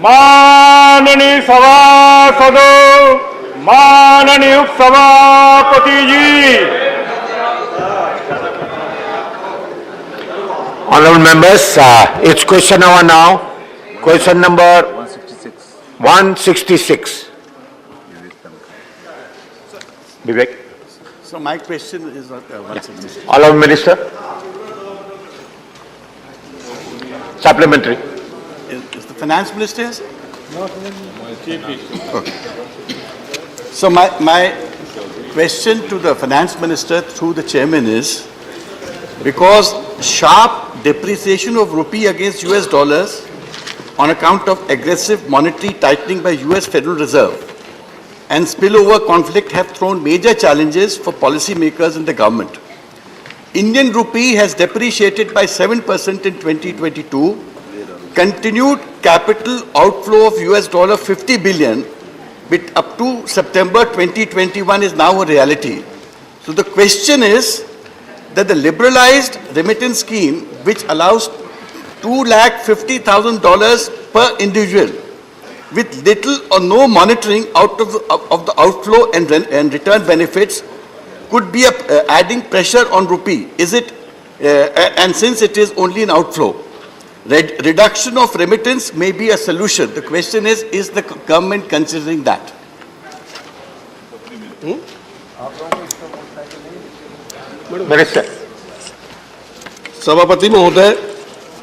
माननीय सभासदों, माननीय उपसभापति जी। Honorable members, it's question hour now. Question number 166. Vivek. So my question is not 166. Honorable Minister. Supplementary. Is the Finance Minister here? No. Okay. So my question to the Finance Minister through the Chairman is, because sharp depreciation of rupee against US dollars on account of aggressive monetary tightening by US Federal Reserve and spillover conflict have thrown major challenges for policymakers and the government. Indian rupee has depreciated by 7% in 2022. Continued capital outflow of $50 billion up to September 2021 is now a reality. So the question is that the liberalized remittance scheme, which allows $250,000 per individual, with little or no monitoring of the outflow and return benefits, could be adding pressure on rupee. Is it, and since it is only an outflow, reduction of remittance may be a solution. The question is the government considering that? Minister. सभापति महोदय,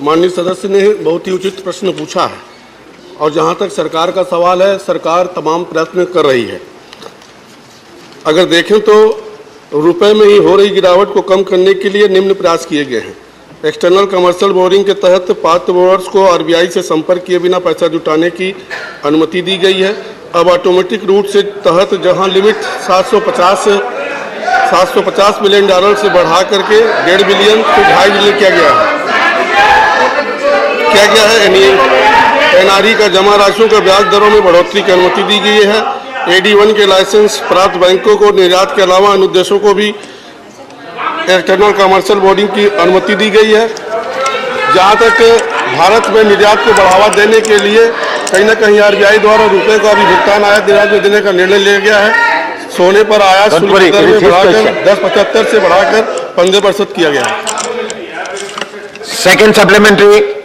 माननीय सदस्य ने बहुत ही उचित प्रश्न पूछा है और जहां तक सरकार का सवाल है, सरकार तमाम प्रयत्न कर रही है। अगर देखें तो रुपए में ही हो रही गिरावट को कम करने के लिए निम्न प्रयास किए गए हैं। एक्सटर्नल कमर्शियल बोरिंग के तहत पात्र बोर्ड्स को आरबीआई से संपर्क किए बिना पैसा जुटाने की अनुमति दी गई है। अब ऑटोमेटिक रूट से तहत जहां लिमिट 750 मिलियन डॉलर से बढ़ा करके 1.5 बिलियन से 2.5 बिलियन किया गया है। एनआरई का जमा राशियों का ब्याज दरों में बढ़ोतरी की अनुमति दी गई है। AD1 के लाइसेंस प्राप्त बैंकों को निर्यात के अलावा अन्य उद्देश्यों को भी एक्सटर्नल कमर्शियल बोर्डिंग की अनुमति दी गई है। जहां तक भारत में निर्यात को बढ़ावा देने के लिए कहीं न कहीं आरबीआई द्वारा रुपए का भी भुगतान आयात निर्यात में देने का निर्णय लिया गया है। सोने पर आयात शुल्क दर में बढ़ाकर 10.75 से बढ़ाकर 15% किया गया है। Second supplementary.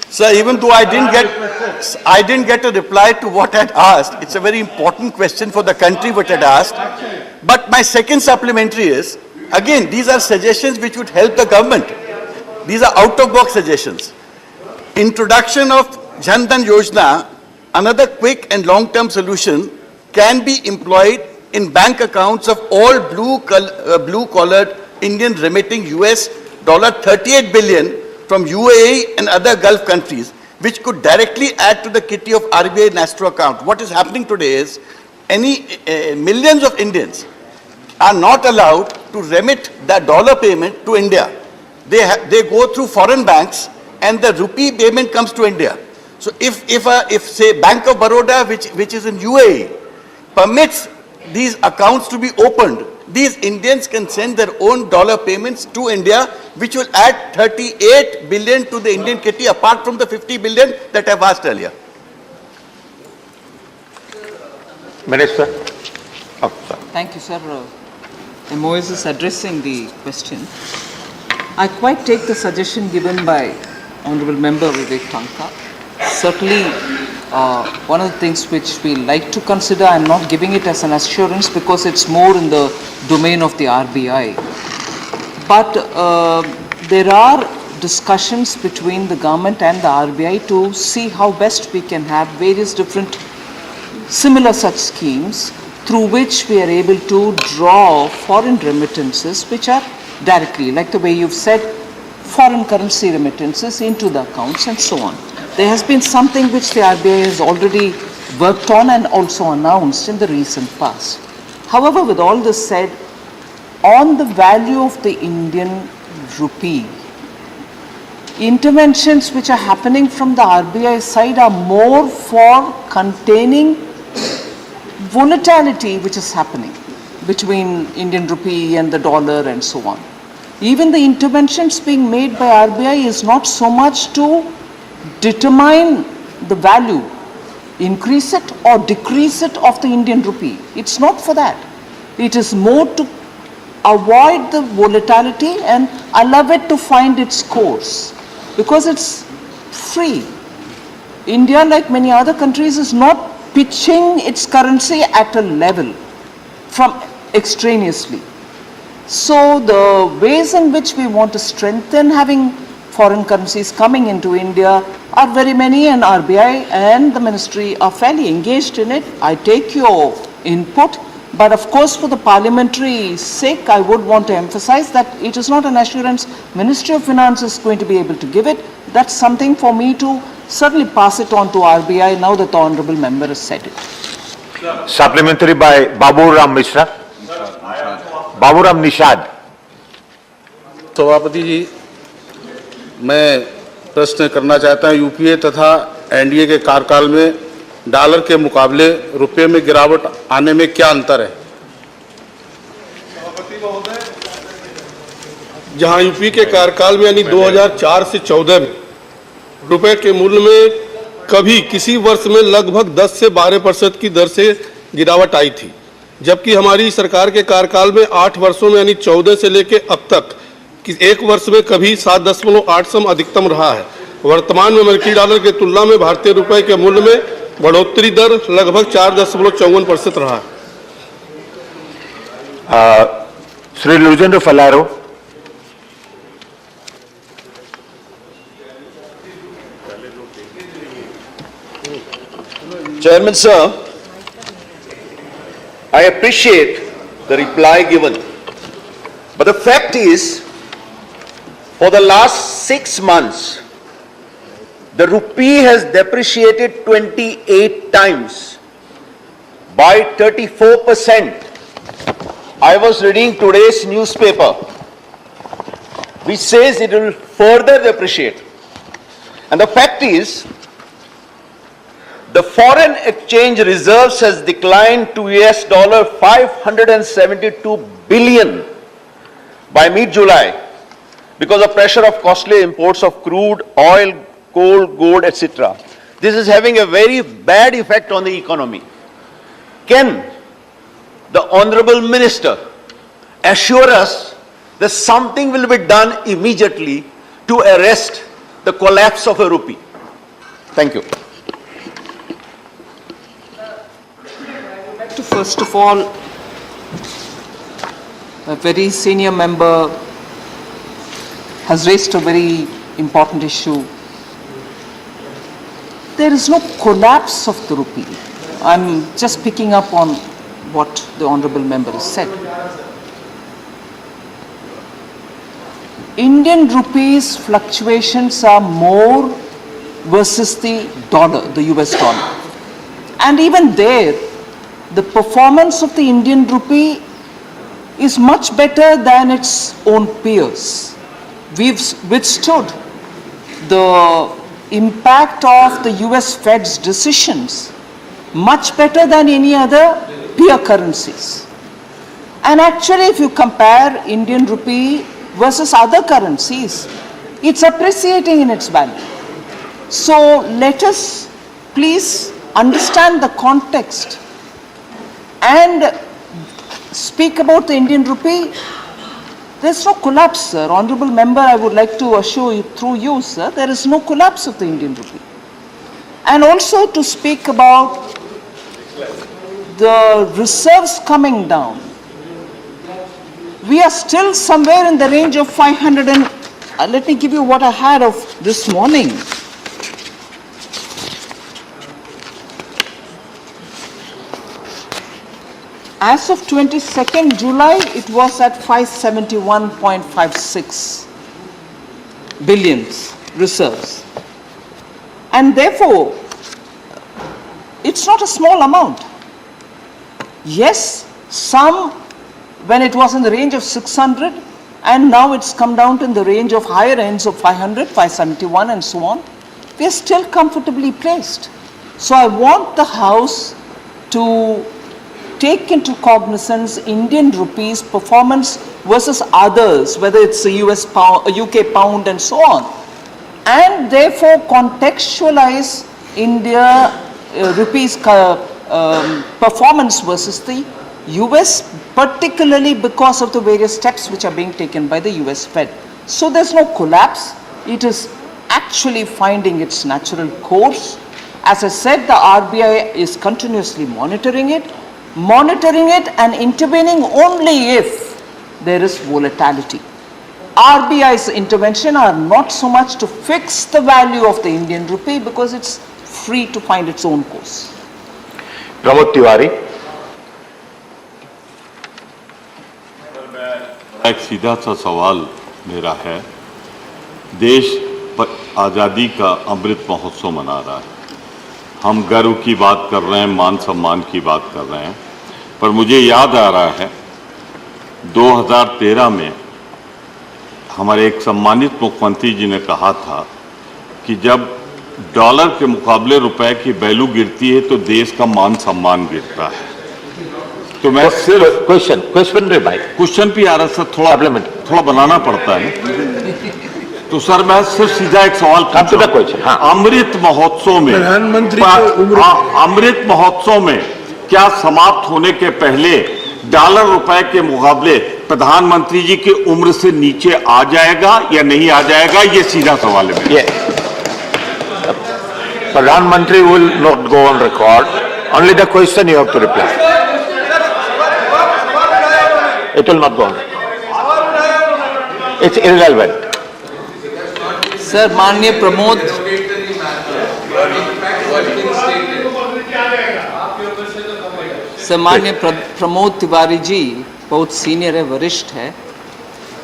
Sir, even though I didn't get a reply to what I had asked, it's a very important question for the country what I had asked. But my second supplementary is, again, these are suggestions which would help the government. These are out-of-box suggestions. Introduction of Jan Dhan Yojana, another quick and long-term solution, can be employed in bank accounts of all blue-collared Indian remitting $38 billion from UAE and other Gulf countries, which could directly add to the kitty of RBI Nastro account. What is happening today is millions of Indians are not allowed to remit the dollar payment to India. They go through foreign banks and the rupee payment comes to India. So if say Bank of Baroda, which is in UAE, permits these accounts to be opened, these Indians can send their own dollar payments to India, which will add 38 billion to the Indian kitty apart from the 50 billion that I've asked earlier. Minister. Thank you, sir. MOS is addressing the question. I quite take the suggestion given by Honorable Member Vivek Tanka. Certainly, one of the things which we like to consider, I'm not giving it as an assurance because it's more in the domain of the RBI. But there are discussions between the government and the RBI to see how best we can have various different similar such schemes through which we are able to draw foreign remittances which are directly, like the way you've said, foreign currency remittances into the accounts and so on. There has been something which the RBI has already worked on and also announced in the recent past. However, with all this said, on the value of the Indian rupee, interventions which are happening from the RBI side are more for containing volatility which is happening between Indian rupee and the dollar and so on. Even the interventions being made by RBI is not so much to determine the value increase it or decrease it of the Indian rupee. It's not for that. It is more to avoid the volatility and allow it to find its course, because it's free. India, like many other countries, is not pitching its currency at a level from extraneously. So the ways in which we want to strengthen having foreign currencies coming into India are very many, and RBI and the ministry are fairly engaged in it. I take your input, but of course for the parliamentary sake, I would want to emphasize that it is not an assurance Ministry of Finance is going to be able to give it. That's something for me to certainly pass it on to RBI now that the Honourable Member has said it. Supplementary by Babu Ram Mishra. Babu Ram Nishad. सभापति जी, मैं प्रश्न करना चाहता हूं, UPA तथा NDA के कार्यकाल में डॉलर के मुकाबले रुपये में गिरावट आने में क्या अंतर है? जहां यूपी के कार्यकाल में यानी 2004 से 14 में रुपए के मूल्य में कभी किसी वर्ष में लगभग 10 से 12% की दर से गिरावट आई थी, जबकि हमारी सरकार के कार्यकाल में 8 वर्षों में यानी 14 से लेकर अब तक एक वर्ष में कभी 7.8 अधिकतम रहा है। वर्तमान में अमेरिकी डॉलर की तुलना में भारतीय रुपए के मूल्य में बढ़ोतरी दर लगभग 4.54% रहा है। Sri Lujendro Falaro. Chairman sir, I appreciate the reply given, but the fact is, for the last 6 months, the rupee has depreciated 28 times by 34%. I was reading today's newspaper, which says it will further depreciate. And the fact is, the foreign exchange reserves has declined to US dollar 572 billion by mid-July because of pressure of costly imports of crude, oil, coal, gold, etc. This is having a very bad effect on the economy. Can the Honorable Minister assure us that something will be done immediately to arrest the collapse of a rupee? Thank you. First of all, a very senior member has raised a very important issue. There is no collapse of the rupee. I'm just picking up on what the Honourable Member has said. Indian rupees fluctuations are more versus the dollar, the US dollar. And even there, the performance of the Indian rupee is much better than its own peers. We've withstood the impact of the US Fed's decisions much better than any other peer currencies. And actually, if you compare Indian rupee versus other currencies, it's appreciating in its value. So let us please understand the context and speak about the Indian rupee. There's no collapse, sir. Honourable Member, I would like to assure you through you, sir, there is no collapse of the Indian rupee. And also to speak about the reserves coming down. We are still somewhere in the range of 500 and, let me give you what I had of this morning. As of 22nd July, it was at 571.56 billions reserves. And therefore, it's not a small amount. Yes, some, when it was in the range of 600, and now it's come down to in the range of higher ends of 500, 571 and so on, we are still comfortably placed. So I want the House to take into cognizance Indian rupees performance versus others, whether it's the US pound, UK pound and so on, and therefore contextualize India rupee's performance versus the US, particularly because of the various steps which are being taken by the US Fed. So there's no collapse. It is actually finding its natural course. As I said, the RBI is continuously monitoring it and intervening only if there is volatility. RBI's intervention are not so much to fix the value of the Indian rupee because it's free to find its own course. Pramod Tiwari. एक सीधा सा सवाल मेरा है, देश आज़ादी का अमृत महोत्सव मना रहा है, हम गर्व की बात कर रहे हैं, मान सम्मान की बात कर रहे हैं, पर मुझे याद आ रहा है 2013 में हमारे एक सम्मानित मुख्यमंत्री जी ने कहा था कि जब डॉलर के मुकाबले रुपए की वैल्यू गिरती है तो देश का मान सम्मान गिरता है। तो मैं सिर्फ क्वेश्चन भी आ रहा सर, थोड़ा बनाना पड़ता है। तो सर मैं सिर्फ सीधा एक सवाल पूछूं, अमृत महोत्सव में अमृत महोत्सव में क्या समाप्त होने के पहले डॉलर रुपए के मुकाबले प्रधानमंत्री जी की उम्र से नीचे आ जाएगा या नहीं आ जाएगा, ये सीधा सवाल है। प्रधानमंत्री will not go on record. Only the question you have to reply. It will not go on. It's irrelevant. Sir, माननीय प्रमोद, माननीय प्रमोद तिवारी जी बहुत सीनियर है, वरिष्ठ है।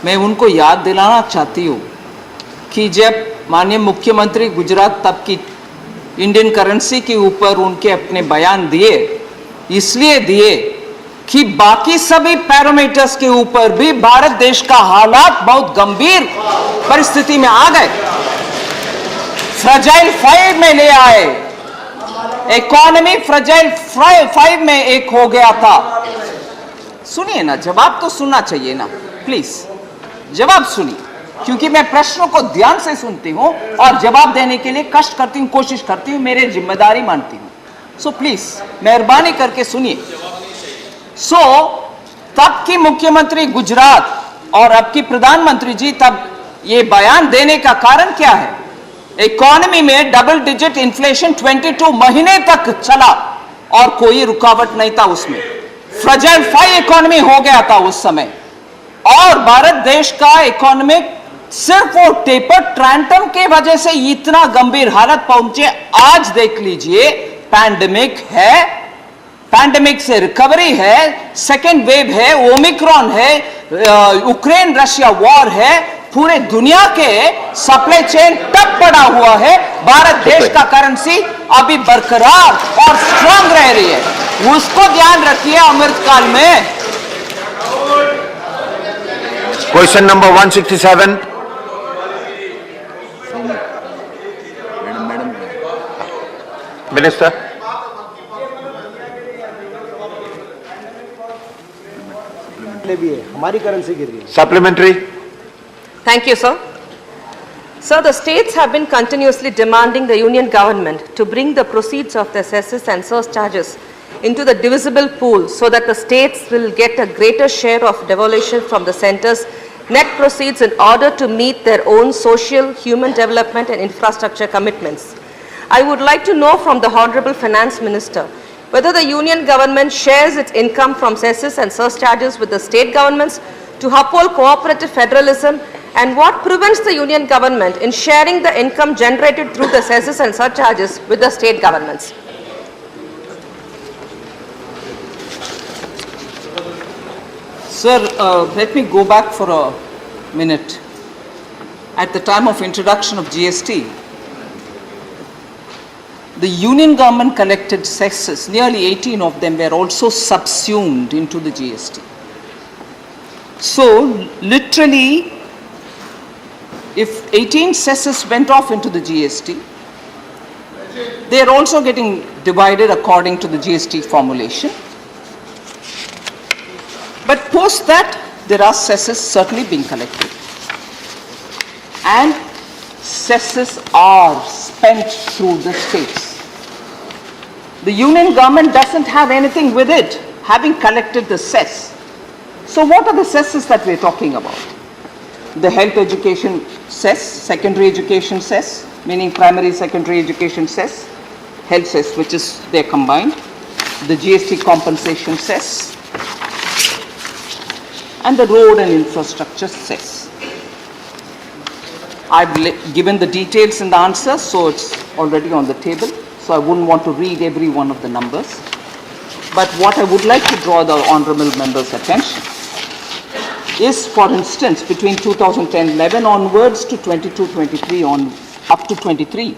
मैं उनको याद दिलाना चाहती हूँ कि जब माननीय मुख्यमंत्री गुजरात तब की इंडियन करेंसी के ऊपर उनके अपने बयान दिए, इसलिए दिए कि बाकी सभी पैरामीटर्स के ऊपर भी भारत देश का हालात बहुत गंभीर परिस्थिति में आ गए, फ्रजाइल 5 में ले आए, इकोनॉमी फ्रजाइल 5 में एक हो गया था। सुनिए ना, जवाब तो सुनना चाहिए ना, प्लीज जवाब सुनिए, क्योंकि मैं प्रश्नों को ध्यान से सुनती हूं और जवाब देने के लिए कष्ट करती हूं, कोशिश करती हूं, मेरी जिम्मेदारी मानती हूं। सो प्लीज मेहरबानी करके सुनिए। तब की मुख्यमंत्री गुजरात और अब की प्रधानमंत्री जी तब ये बयान देने का कारण क्या है? इकोनॉमी में डबल डिजिट इन्फ्लेशन 22 महीने तक चला और कोई रुकावट नहीं था उसमें, फ्रजाइल 5 इकोनॉमी हो गया था उस समय, और भारत देश का इकोनॉमिक सिर्फ वो टेपर ट्रांटम के वजह से इतना गंभीर हालत पहुंचे। आज देख लीजिए, पैंडेमिक है, पैंडेमिक से रिकवरी है, सेकेंड वेव है, ओमिक्रॉन है, यूक्रेन रशिया वॉर है, पूरे दुनिया के सप्लाई चेन टप पड़ा हुआ है, भारत देश का करेंसी अभी बरकरार और स्ट्रांग रह रही है, उसको ध्यान रखिए अमृतकाल में। Question number 167. Minister. हमारी करेंसी गिर गई। Supplementary. Thank you, sir. Sir, the states have been continuously demanding the union government to bring the proceeds of the cesses and surcharges into the divisible pool so that the states will get a greater share of devolution from the centre's net proceeds in order to meet their own social, human development and infrastructure commitments. I would like to know from the Honorable Finance Minister whether the union government shares its income from cesses and surcharges with the state governments to uphold cooperative federalism, and what prevents the union government in sharing the income generated through the cesses and surcharges with the state governments. Sir, let me go back for a minute. At the time of introduction of GST, the union government collected cesses, nearly 18 of them were also subsumed into the GST. So, literally, if 18 cesses went off into the GST, they are also getting divided according to the GST formulation. But post that, there are cesses certainly being collected. And cesses are spent through the states. The union government doesn't have anything with it, having collected the cess. So what are the cesses that we're talking about? The health education cess, secondary education cess, meaning primary, secondary education cess, health cess, which is they're combined, the GST compensation cess, and the road and infrastructure cess. I've given the details in the answer, so it's already on the table, so I wouldn't want to read every one of the numbers. But what I would like to draw the honorable members' attention is, for instance, between 2010-11 onwards to 22-23 on up to 23,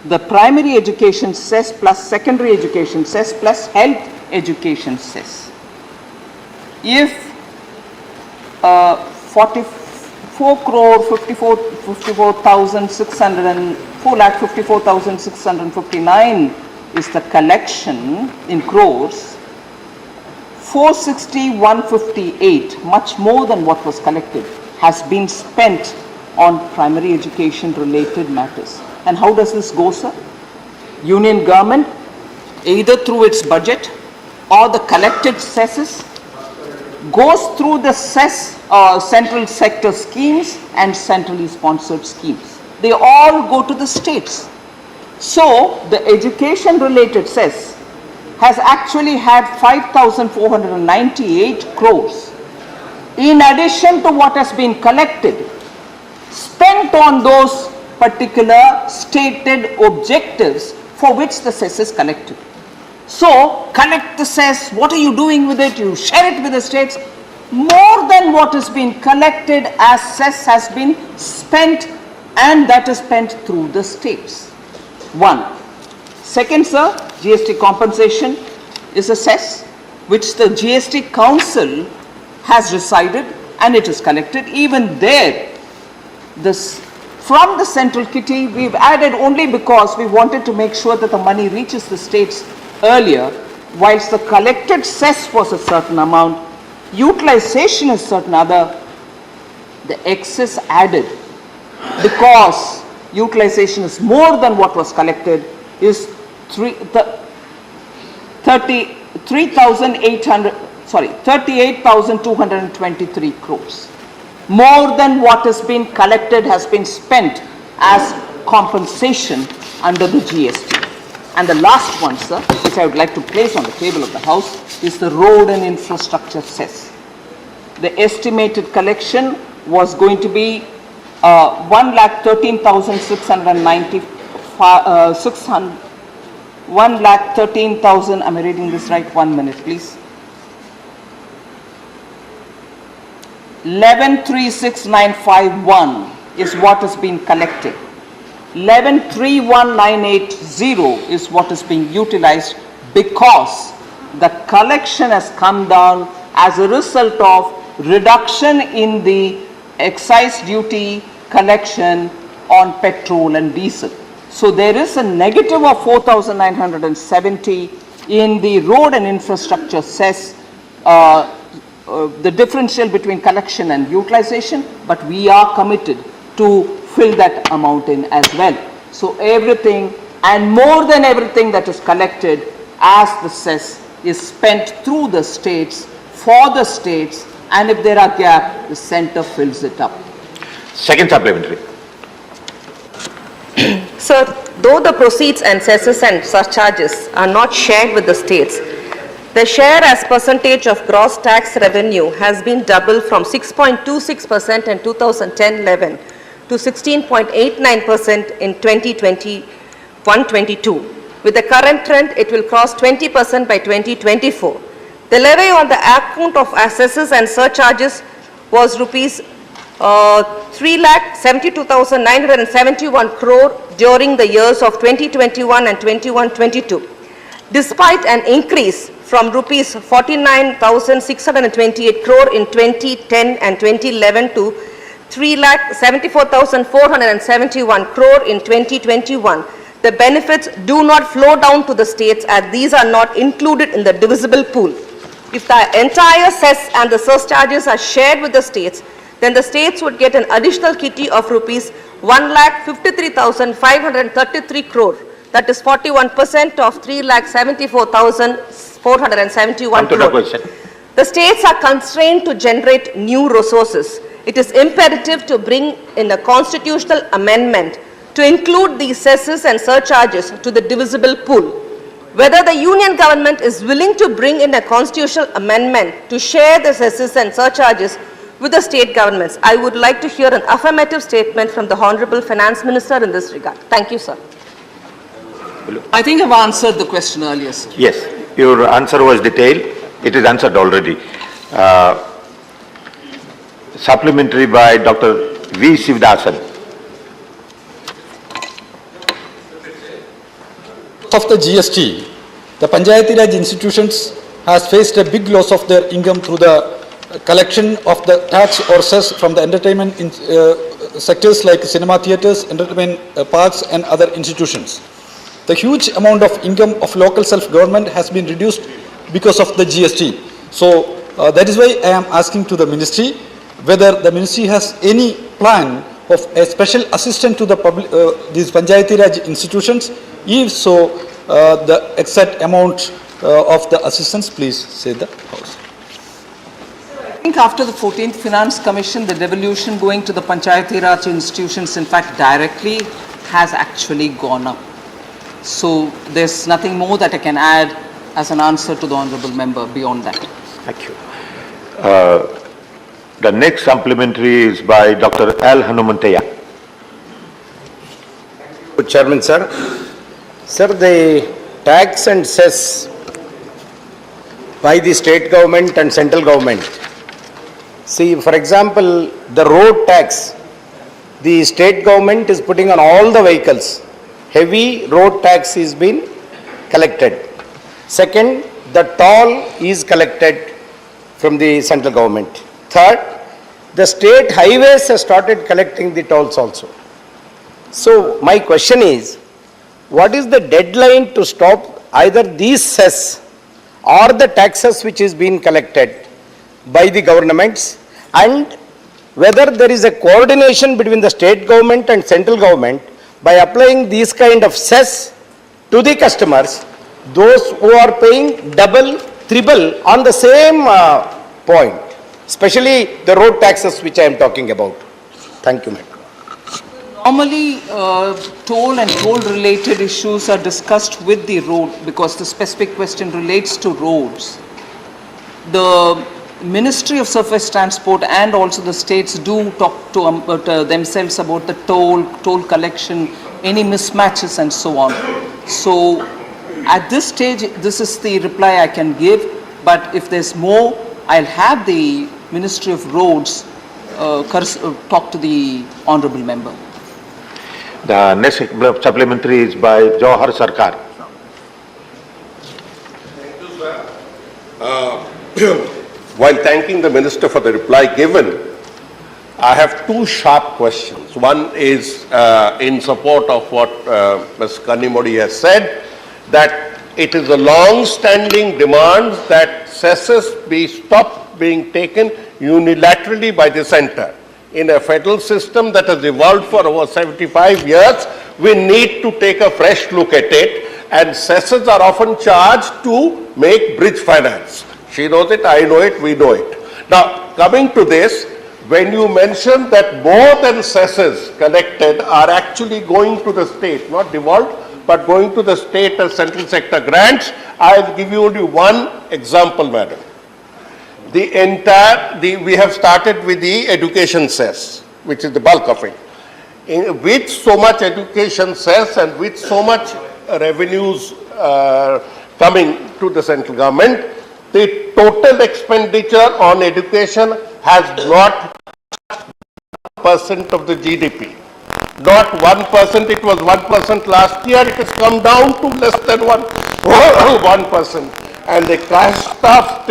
the primary education cess plus secondary education cess plus health education cess. If 4,54,659 is the collection in crores, 460,158, much more than what was collected, has been spent on primary education related matters. And how does this go, sir? Union government, either through its budget or the collected cesses, goes through the cess central sector schemes and centrally sponsored schemes. They all go to the states. So the education related cess has actually had 5,498 crores in addition to what has been collected, spent on those particular stated objectives for which the cess is collected. So collect the cess, what are you doing with it? You share it with the states. More than what has been collected as cess has been spent, and that is spent through the states. One. Second, sir, GST compensation is a cess which the GST Council has decided, and it is collected. Even there, from the central kitty, we've added only because we wanted to make sure that the money reaches the states earlier. Whilst the collected cess was a certain amount, utilization is certain other, the excess added, because utilization is more than what was collected, is 38,223 crores. More than what has been collected has been spent as compensation under the GST. And the last one, sir, which I would like to place on the table of the House, is the road and infrastructure cess. The estimated collection was going to be 1,13,000, am I reading this right? 1 minute, please. 11,36,951 is what has been collected. 11,31,980 is what is being utilized, because the collection has come down as a result of reduction in the excise duty collection on petrol and diesel. So there is a negative of 4,970 in the road and infrastructure cess, the differential between collection and utilization, but we are committed to fill that amount in as well. So everything and more than everything that is collected as the cess is spent through the states, for the states, and if there are gaps, the center fills it up. Second supplementary. Sir, though the proceeds and cesses and surcharges are not shared with the states, the share as percentage of gross tax revenue has been doubled from 6.26% in 2010-11 to 16.89% in 2021-22. With the current trend, it will cross 20% by 2024. The levy on the account of assesses and surcharges was rupees 3,72,971 crore during the years of 2021 and 21-22. Despite an increase from rupees 49,628 crore in 2010 and 2011 to 3,74,471 crore in 2021, the benefits do not flow down to the states, as these are not included in the divisible pool. If the entire cess and the surcharges are shared with the states, then the states would get an additional kitty of rupees 1,53,533 crore, that is 41% of 3,74,471 Come to the crore. question. The states are constrained to generate new resources. It is imperative to bring in a constitutional amendment to include these cesses and surcharges to the divisible pool. Whether the union government is willing to bring in a constitutional amendment to share the cesses and surcharges with the state governments. I would like to hear an affirmative statement from the Honorable Finance Minister in this regard. Thank you, sir. I think I've answered the question earlier, sir. Yes, your answer was detailed. It is answered already. Supplementary by Dr. V. Sivdasan. Of the GST, the Panchayati Raj institutions has faced a big loss of their income through the collection of the tax or cess from the entertainment sectors like cinema theatres, entertainment parks and other institutions. The huge amount of income of local self-government has been reduced because of the GST. So that is why I am asking to the ministry whether the ministry has any plan of a special assistance to the public, these Panchayati Raj institutions. If so, the exact amount of the assistance, please say the House. I think after the 14th Finance Commission, the devolution going to the Panchayati Raj institutions, in fact, directly has actually gone up. So there's nothing more that I can add as an answer to the Honourable Member beyond that. Thank you. The next supplementary is by Dr. L. Hanumanthaya. Chairman, sir. Sir, the tax and cess by the state government and central government. See, for example, the road tax, the state government is putting on all the vehicles. Heavy road tax is being collected. Second, the toll is collected from the central government. Third, the state highways have started collecting the tolls also. So, my question is, what is the deadline to stop either these cess or the taxes which is being collected by the governments, and whether there is a coordination between the state government and central government by applying these kind of cess to the customers, those who are paying double, triple on the same point, especially the road taxes which I am talking about. Thank you, madam. Normally, toll and toll-related issues are discussed with the road because the specific question relates to roads. The Ministry of Surface Transport and also the states do talk to themselves about the toll collection, any mismatches and so on. So, at this stage, this is the reply I can give, but if there's more, I'll have the Ministry of Roads talk to the Honourable Member. The next supplementary is by Jawahar Sarkar. While thanking the Minister for the reply given, I have two sharp questions. One is in support of what Ms. Kanimodi has said, that it is a long-standing demand that cesses be stopped being taken unilaterally by the centre. In a federal system that has evolved for over 75 years, we need to take a fresh look at it, and cesses are often charged to make bridge finance. She knows it, I know it, we know it. Now, coming to this, when you mention that more than cesses collected are actually going to the state, not devolved, but going to the state as central sector grants, I'll give you only one example, madam. We have started with the education cess, which is the bulk of it. With so much education cess and with so much revenues coming to the central government, the total expenditure on education has not 1% of the GDP. Not 1%, it was 1% last year, it has come down to less than 1%. And the cash-starved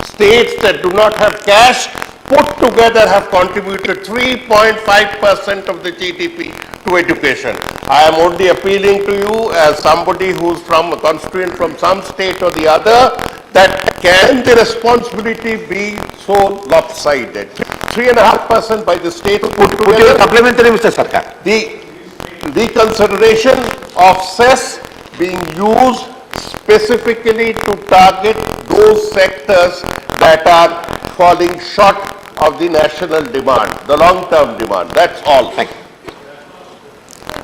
states that do not have cash, put together have contributed 3.5% of the GDP to education. I am only appealing to you as somebody who's from a constituent from some state or the other, that can the responsibility be so lopsided? 3.5% by the state put together. Supplementary, Mr. Sarkar. The consideration of cess being used specifically to target those sectors that are falling short of the national demand, the long-term demand. That's all. Thank you.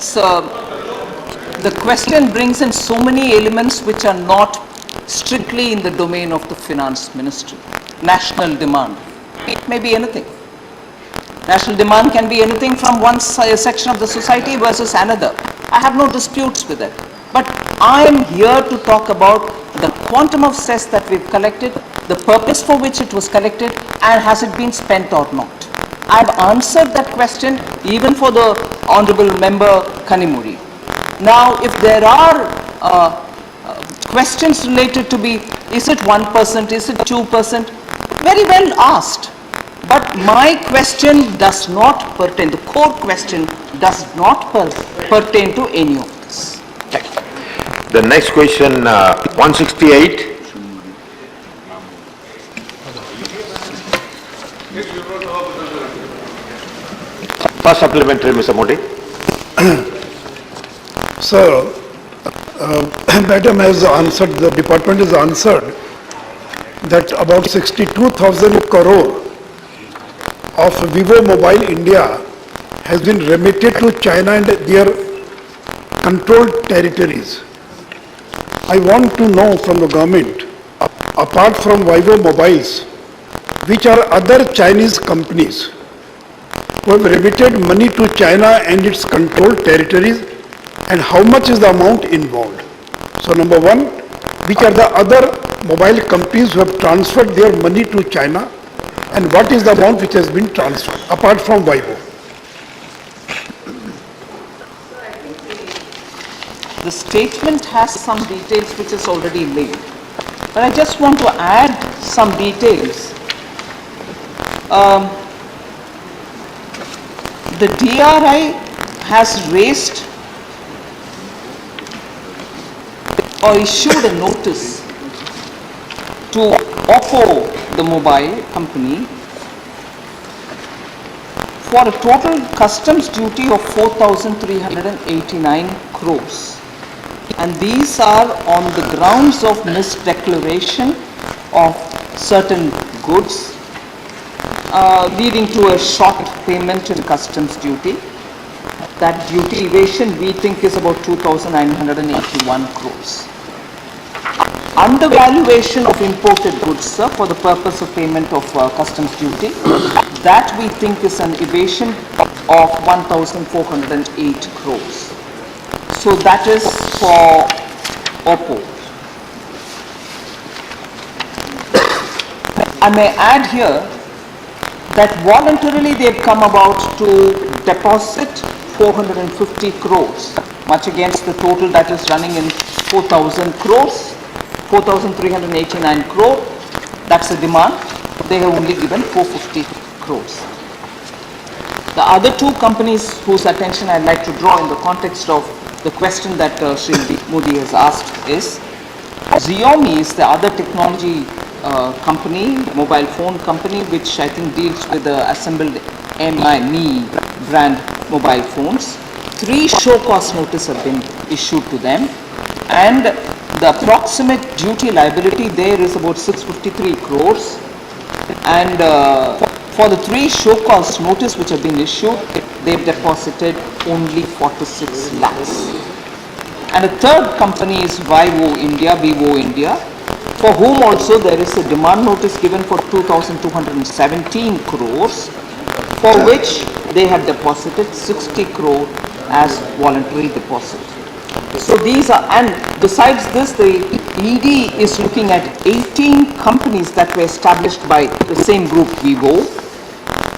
So, the question brings in so many elements which are not strictly in the domain of the finance ministry. National demand, it may be anything. National demand can be anything from one section of the society versus another. I have no disputes with it. But I am here to talk about the quantum of cess that we've collected, the purpose for which it was collected, and has it been spent or not. I've answered that question even for the Honorable Member Kanimuri. Now, if there are questions related to is it 1%, is it 2%, very well asked. But my question does not pertain, the core question does not pertain to any of this. The next question, 168. First supplementary, Mr. Modi. Sir, Madam has answered, the department has answered that about 62,000 crore of Vivo Mobile India has been remitted to China and their controlled territories. I want to know from the government, apart from Vivo Mobiles, which are other Chinese companies who have remitted money to China and its controlled territories, and how much is the amount involved? So number one, which are the other mobile companies who have transferred their money to China, and what is the amount which has been transferred apart from Vivo? The statement has some details which is already made, but I just want to add some details. The DRI has raised or issued a notice to Oppo, the mobile company, for a total customs duty of 4,389 crores. And these are on the grounds of misdeclaration of certain goods, leading to a short payment in customs duty. That duty evasion we think is about 2,981 crores. Undervaluation of imported goods, sir, for the purpose of payment of customs duty, that we think is an evasion of 1,408 crores. So that is for Oppo. I may add here that voluntarily they've come about to deposit 450 crores, much against the total that is running in 4,000 crores, 4,389 crore. That's the demand. They have only given 450 crores. The other two companies whose attention I'd like to draw in the context of the question that Shri Modi has asked is, Xiaomi is the other technology company, mobile phone company, which I think deals with the assembled Mi brand mobile phones. 3 show cause notice have been issued to them, and the approximate duty liability there is about 653 crores. And for the 3 show cause notice which have been issued, they've deposited only 46 lakhs. And a third company is Vivo India, for whom also there is a demand notice given for 2,217 crores, for which they have deposited 60 crore as voluntary deposit. So these are, and besides this, the ED is looking at 18 companies that were established by the same group, Vivo,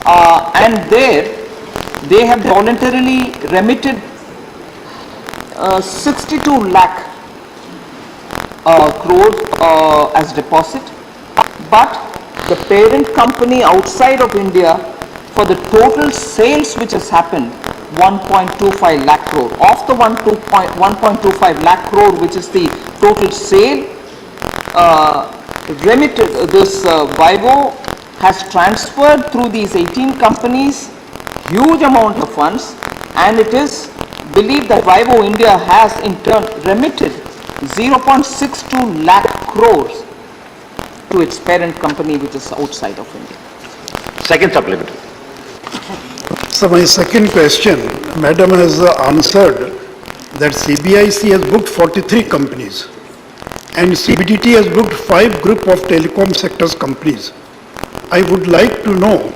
and there they have voluntarily remitted 62 lakh crore as deposit, but the parent company outside of India, for the total sales which has happened, 1.25 lakh crore. Of the 1.25 lakh crore, which is the total sale, remitted, this Vivo has transferred through these 18 companies huge amount of funds, and it is believe that Vivo India has in turn remitted 0.62 lakh crores to its parent company, which is outside of India. Second supplementary. So my second question, Madam has answered that CBIC has booked 43 companies and CBDT has booked 5 group of telecom sectors companies. I would like to know,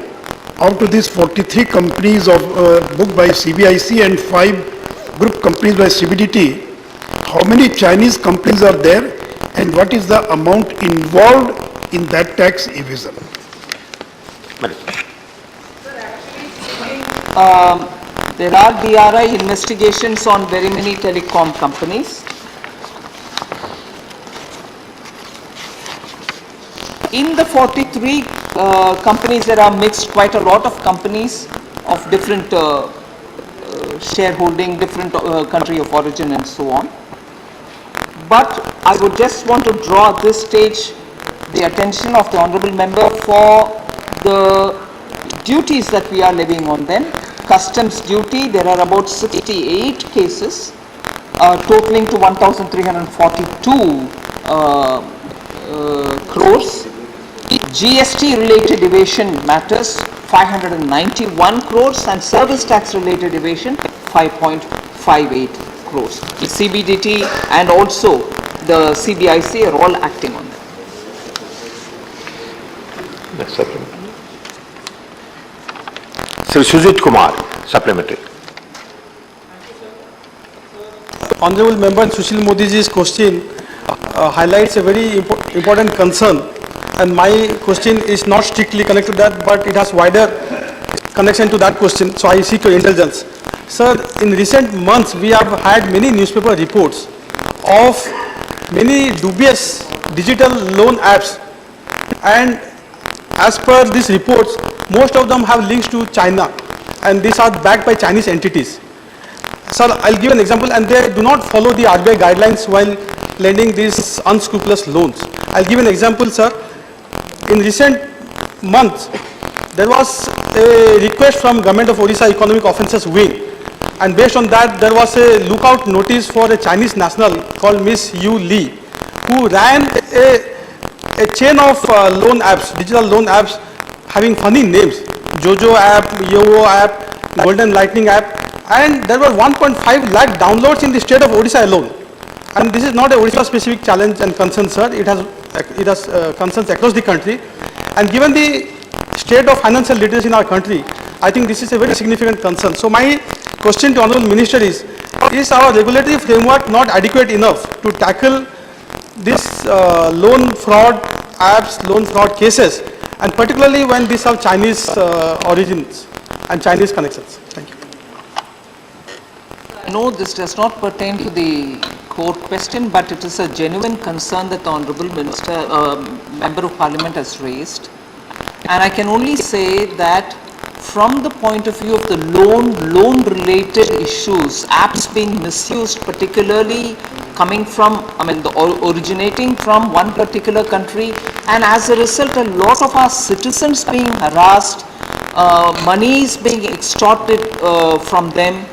out of these 43 companies booked by CBIC and 5 group companies by CBDT, how many Chinese companies are there and what is the amount involved in that tax evasion? There are DRI investigations on very many telecom companies. In the 43 companies, there are mixed quite a lot of companies of different shareholding, different country of origin and so on. But I would just want to draw at this stage the attention of the Honourable Member for the duties that we are levying on them. Customs duty, there are about 68 cases totaling to 1,342 crores. GST related evasion matters 591 crores and service tax related evasion 5.58 crores. The CBDT and also the CBIC are all acting on that. Next supplementary. Sir Sujit Kumar, supplementary. Honorable Member Sushil Modi's question highlights a very important concern, and my question is not strictly connected to that, but it has wider connection to that question, so I seek your indulgence. Sir, in recent months we have had many newspaper reports of many dubious digital loan apps, and as per these reports, most of them have links to China and these are backed by Chinese entities. Sir, I'll give an example, and they do not follow the RBI guidelines while lending these unscrupulous loans. I'll give an example, sir. In recent months, there was a request from Government of Odisha Economic Offences Wing, and based on that, there was a lookout notice for a Chinese national called Miss Yu Li, who ran a chain of loan apps, digital loan apps having funny names, Jojo app, Yo app, Golden Lightning app, and there were 1.5 lakh downloads in the state of Odisha alone. And this is not a Odisha specific challenge and concern, sir. It has concerns across the country. And given the state of financial literacy in our country, I think this is a very significant concern. So my question to Honourable Minister is our regulatory framework not adequate enough to tackle this loan fraud apps, loan fraud cases, and particularly when these have Chinese origins and Chinese connections? Thank you. No, this does not pertain to the core question, but it is a genuine concern that the Honourable Member of Parliament has raised. And I can only say that from the point of view of the loan-related issues, apps being misused, particularly coming from, originating from one particular country, and as a result, a lot of our citizens being harassed, monies being extorted from them,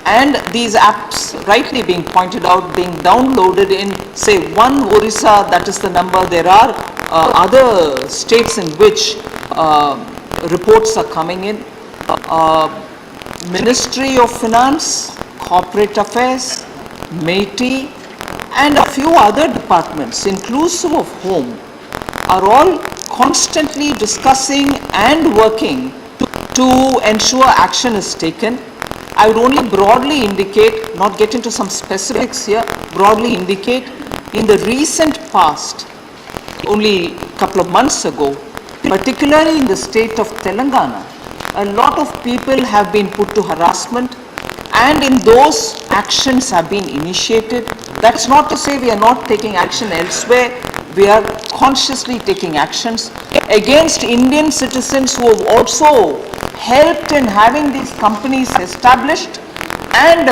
and these apps, rightly being pointed out, being downloaded in, say, one Orissa, that is the number. There are other states in which reports are coming in. Ministry of Finance, Corporate Affairs, MeitY, and a few other departments, inclusive of Home, are all constantly discussing and working to ensure action is taken. I would only broadly indicate, not get into some specifics here, broadly indicate in the recent past, only a couple of months ago, particularly in the state of Telangana, a lot of people have been put to harassment, and in those actions have been initiated. That's not to say we are not taking action elsewhere. We are consciously taking actions against Indian citizens who have also helped in having these companies established, and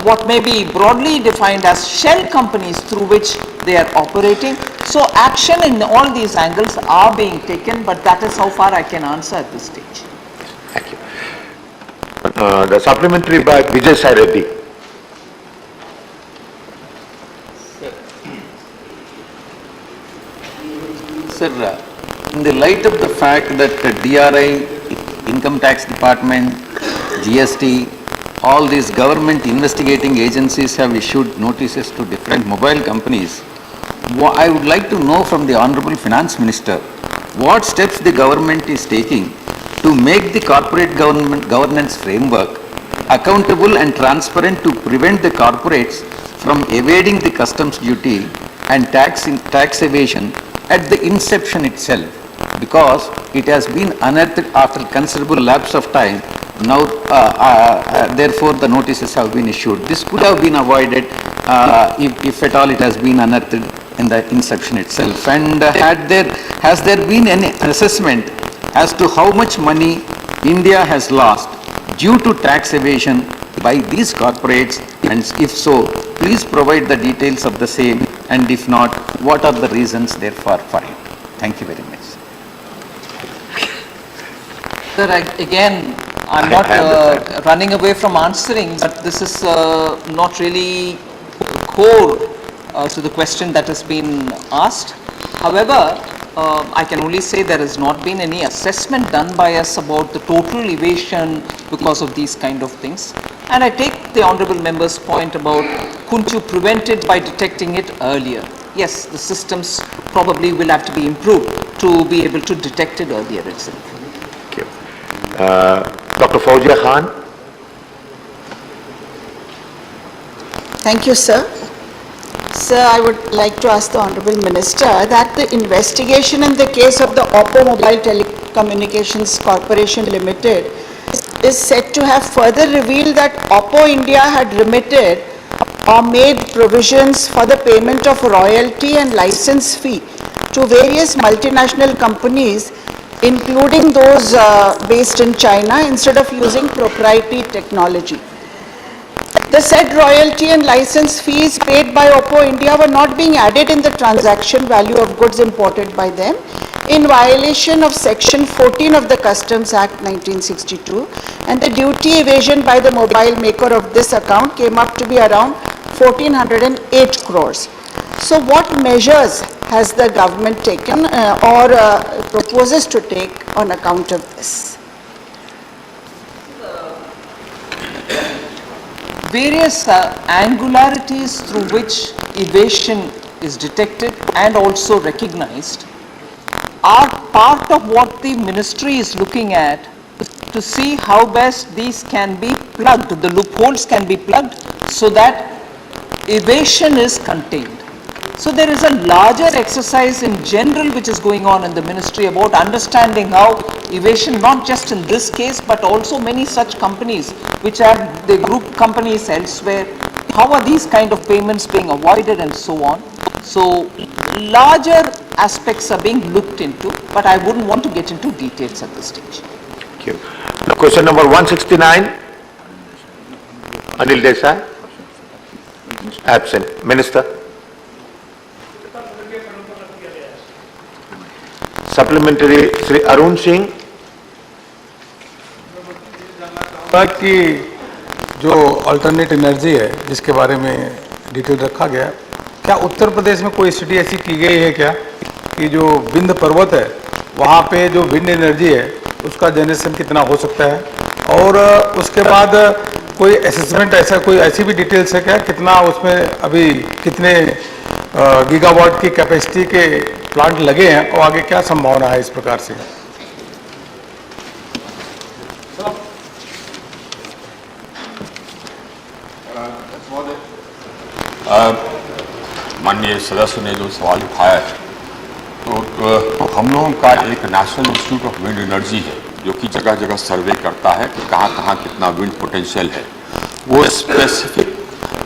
what may be broadly defined as shell companies through which they are operating. So action in all these angles are being taken, but that is how far I can answer at this stage. Thank you. The supplementary by Vijay Sai Reddy. Sir, in the light of the fact that DRI, Income Tax Department, GST, all these government investigating agencies have issued notices to different mobile companies, I would like to know from the Honorable Finance Minister what steps the government is taking to make the corporate governance framework accountable and transparent to prevent the corporates from evading the customs duty and tax evasion at the inception itself, because it has been unearthed after considerable lapse of time. Now, therefore, the notices have been issued. This could have been avoided if at all it has been unearthed in the inception itself. And has there been any assessment as to how much money India has lost due to tax evasion by these corporates, and if so, please provide the details of the same, and if not, what are the reasons therefore for it? Thank you very much. Sir, again, I'm not running away from answering, but this is not really core to the question that has been asked. However, I can only say there has not been any assessment done by us about the total evasion because of these kind of things. And I take the Honorable Member's point about couldn't you prevent it by detecting it earlier? Yes, the systems probably will have to be improved to be able to detect it earlier itself. Thank you. Dr. Fauzia Khan. Thank you, sir. Sir, I would like to ask the Honorable Minister that the investigation in the case of the Oppo Mobile Telecommunications Corporation Limited is said to have further revealed that Oppo India had remitted or made provisions for the payment of royalty and license fee to various multinational companies, including those based in China, instead of using proprietary technology. The said royalty and license fees paid by Oppo India were not being added in the transaction value of goods imported by them, in violation of Section 14 of the Customs Act 1962, and the duty evasion by the mobile maker of this account came up to be around 1,408 crores. So what measures has the government taken or proposes to take on account of this? Various angularities through which evasion is detected and also recognized are part of what the ministry is looking at to see how best these can be plugged, the loopholes can be plugged so that evasion is contained. So there is a larger exercise in general which is going on in the ministry about understanding how evasion, not just in this case, but also many such companies which are the group companies elsewhere, how are these kind of payments being avoided and so on. So larger aspects are being looked into, but I wouldn't want to get into details at this stage. Thank you. Question number 169, Anil Desai. Absent. Minister. Supplementary, Sri Arun Singh. कि जो alternate energy है जिसके बारे में detail रखा गया, क्या उत्तर प्रदेश में कोई स्टडी ऐसी की गई है क्या कि जो विंध्य पर्वत है वहाँ पे जो विंड एनर्जी है उसका जनरेशन कितना हो सकता है, और उसके बाद कोई असेसमेंट ऐसा कोई ऐसी भी डिटेल्स है क्या कितना उसमें अभी कितने गीगावाट की कैपेसिटी के प्लांट लगे हैं और आगे क्या संभावना है इस प्रकार से? माननीय सदस्य ने जो सवाल उठाया है, तो हम लोगों का एक national institute of wind energy है जो कि जगह जगह सर्वे करता है कि कहाँ कहाँ कितना विंड पोटेंशियल है। वो स्पेसिफिक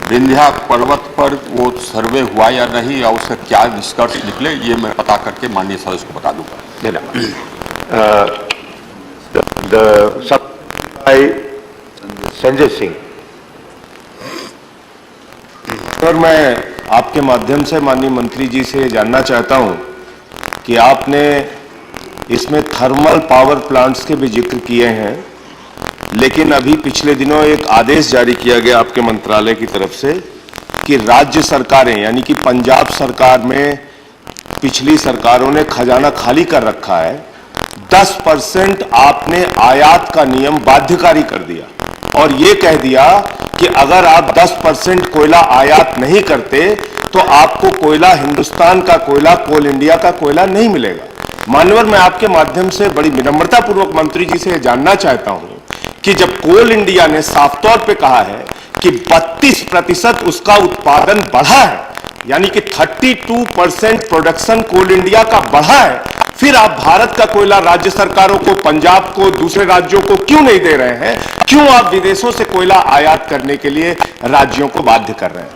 विंध्या पर्वत पर वो सर्वे हुआ या नहीं या उसका क्या निष्कर्ष निकले, ये मैं पता करके माननीय सदस्य को बता दूंगा। संजय सिंह। सर, मैं आपके माध्यम से माननीय मंत्री जी से जानना चाहता हूं कि आपने इसमें थर्मल पावर प्लांट्स के भी जिक्र किए हैं, लेकिन अभी पिछले दिनों एक आदेश जारी किया गया आपके मंत्रालय की तरफ से कि राज्य सरकारें यानी कि पंजाब सरकार में पिछली सरकारों ने खजाना खाली कर रखा है। 10% आपने आयात का नियम बाध्यकारी कर दिया और यह कह दिया कि अगर आप 10% कोयला आयात नहीं करते तो आपको कोयला, हिंदुस्तान का कोयला, कोल इंडिया का कोयला नहीं मिलेगा। माननीय, मैं आपके माध्यम से बड़ी विनम्रता पूर्वक मंत्री जी से जानना चाहता हूं कि जब कोल इंडिया ने साफ तौर पे कहा है कि 32% उसका उत्पादन बढ़ा है, यानी कि 32% प्रोडक्शन कोल इंडिया का बढ़ा है, फिर आप भारत का कोयला राज्य सरकारों को, पंजाब को, दूसरे राज्यों को क्यों नहीं दे रहे हैं? क्यों आप विदेशों से कोयला आयात करने के लिए राज्यों को बाध्य कर रहे हैं?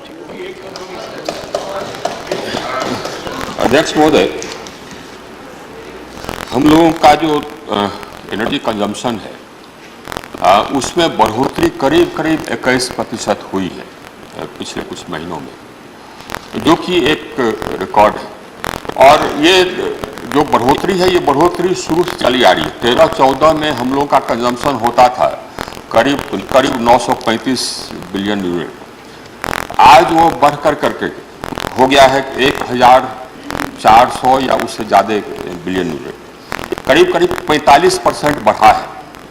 अध्यक्ष महोदय, हम लोगों का जो एनर्जी कंजम्पशन है उसमें बढ़ोतरी करीब 21% हुई है पिछले कुछ महीनों में, जो कि एक रिकॉर्ड है। और ये जो बढ़ोतरी है, ये बढ़ोतरी शुरू से चली आ रही है। 13-14 में हम लोगों का कंजम्पशन होता था करीब 935 बिलियन यूनिट। आज वो बढ़कर करके हो गया है 1400 या उससे ज़्यादा बिलियन यूनिट। करीब 45% बढ़ा है।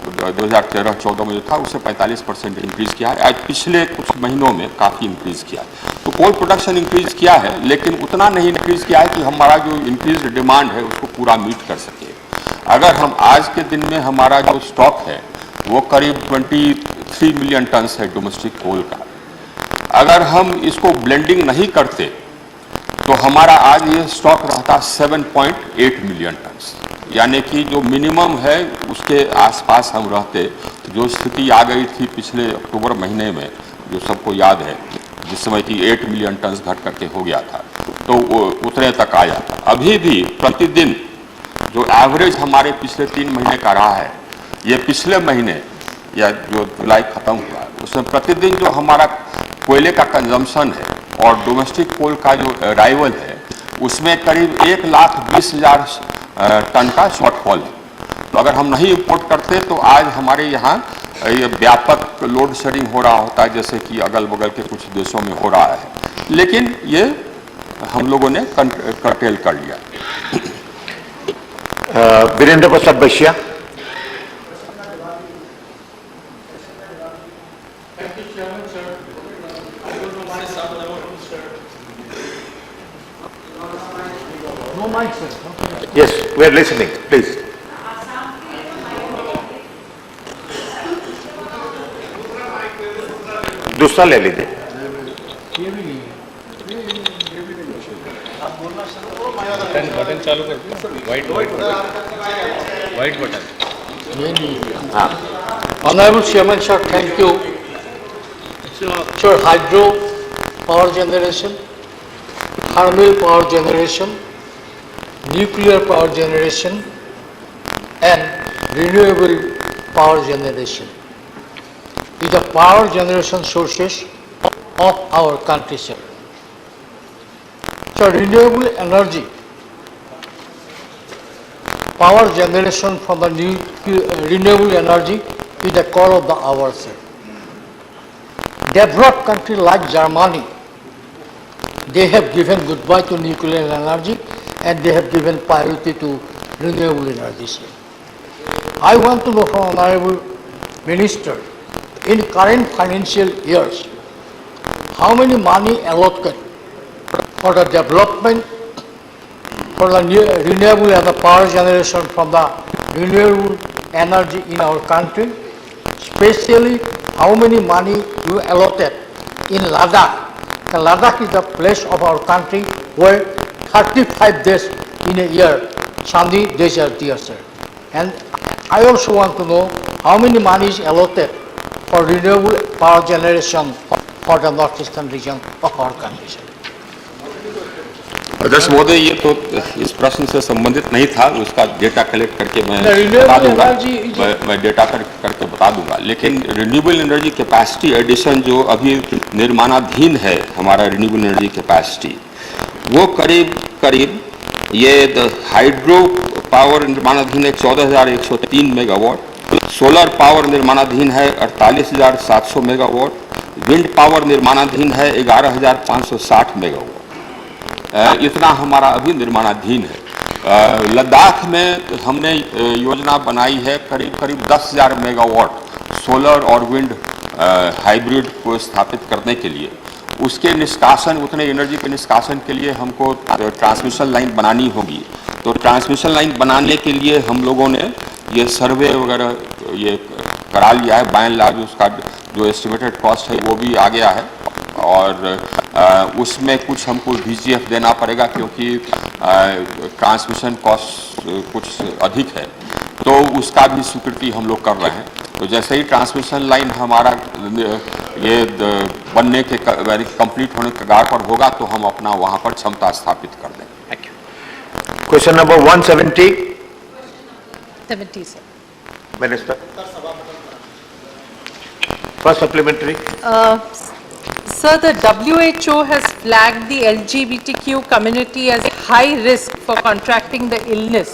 2013-14 में जो था उससे 45% इंक्रीज किया है। आज पिछले कुछ महीनों में काफ़ी इंक्रीज किया है। तो कोल प्रोडक्शन इंक्रीज किया है, लेकिन उतना नहीं इंक्रीज किया है कि हमारा जो इंक्रीज डिमांड है उसको पूरा मीट कर सके। अगर हम आज के दिन में हमारा जो स्टॉक है वो करीब 23 मिलियन टन है डोमेस्टिक कोल का। अगर हम इसको ब्लेंडिंग नहीं करते तो हमारा आज ये स्टॉक रहता 7.8 मिलियन टन, यानी कि जो मिनिमम है उसके आसपास हम रहते। तो जो स्थिति आ गई थी पिछले अक्टूबर महीने में, जो सबको याद है, जिस समय की 8 मिलियन टन घट करके हो गया था, तो उतने तक आया था। अभी भी प्रतिदिन जो एवरेज हमारे पिछले 3 महीने का रहा है, ये पिछले महीने या जो जुलाई खत्म हुआ उसमें प्रतिदिन जो हमारा कोयले का कंजम्पशन है और डोमेस्टिक कोल का जो अराइवल है उसमें करीब 1,20,000 टन का शॉर्टफॉल है। तो अगर हम नहीं इंपोर्ट करते तो आज हमारे यहाँ ये व्यापक लोड शेडिंग हो रहा होता है, जैसे कि अगल बगल के कुछ देशों में हो रहा है, लेकिन ये हम लोगों ने कर्टेल कर लिया। वीरेंद्र प्रसाद बसिया। Yes, we are listening, please. दूसरा ले लीजिए। बटन चालू कर दो, वाइट बटन। हाँ। Honorable Chairman, sir, thank you. Sir, hydro power generation, thermal power generation, nuclear power generation and renewable power generation is the power generation sources of our country, sir. So renewable energy, power generation from the renewable energy is the core of the hour, sir. Developed countries like Germany, they have given goodbye to nuclear energy and they have given priority to renewable energy, sir. I want to know from Honorable Minister, in current financial years, how many money allocated for the development, for the renewable and the power generation from the renewable energy in our country, especially how many money you allotted in Ladakh. The Ladakh is the place of our country where 35 days in a year, sunny days are there, sir. And I also want to know how many money is allotted for renewable power generation for the northeastern region of our country, sir. अध्यक्ष महोदय, ये तो इस प्रश्न से संबंधित नहीं था, उसका डेटा कलेक्ट करके मैं बता दूंगा, मैं डेटा करके बता दूंगा। लेकिन रिन्यूएबल एनर्जी कैपेसिटी एडिशन जो अभी निर्माणाधीन है, हमारा रिन्यूएबल एनर्जी कैपेसिटी, वो करीब ये हाइड्रो पावर निर्माणाधीन है 14,103 मेगावाट सोलर पावर निर्माणाधीन है 48,700 मेगावाट, विंड पावर निर्माणाधीन है 11,560 मेगावाट। इतना हमारा अभी निर्माणाधीन है। लद्दाख में हमने योजना बनाई है करीब करीब 10,000 मेगावाट सोलर और विंड हाइब्रिड को स्थापित करने के लिए। उसके निष्कासन, उतने एनर्जी के निष्कासन के लिए हमको ट्रांसमिशन लाइन बनानी होगी। तो ट्रांसमिशन लाइन बनाने के लिए हम लोगों ने ये सर्वे वगैरह ये करा लिया है। बाय एंड लार्ज उसका जो एस्टिमेटेड कॉस्ट है वो भी आ गया है और उसमें कुछ हमको VGF देना पड़ेगा क्योंकि ट्रांसमिशन कॉस्ट कुछ अधिक है, तो उसका भी स्वीकृति हम लोग कर रहे हैं। तो जैसे ही ट्रांसमिशन लाइन हमारा ये बनने के कंप्लीट होने के कगार पर होगा तो हम अपना वहाँ पर क्षमता स्थापित कर देंगे। Thank you. Question number 170. 70, sir. Minister. First supplementary. Sir, the WHO has flagged the LGBTQ community as high risk for contracting the illness.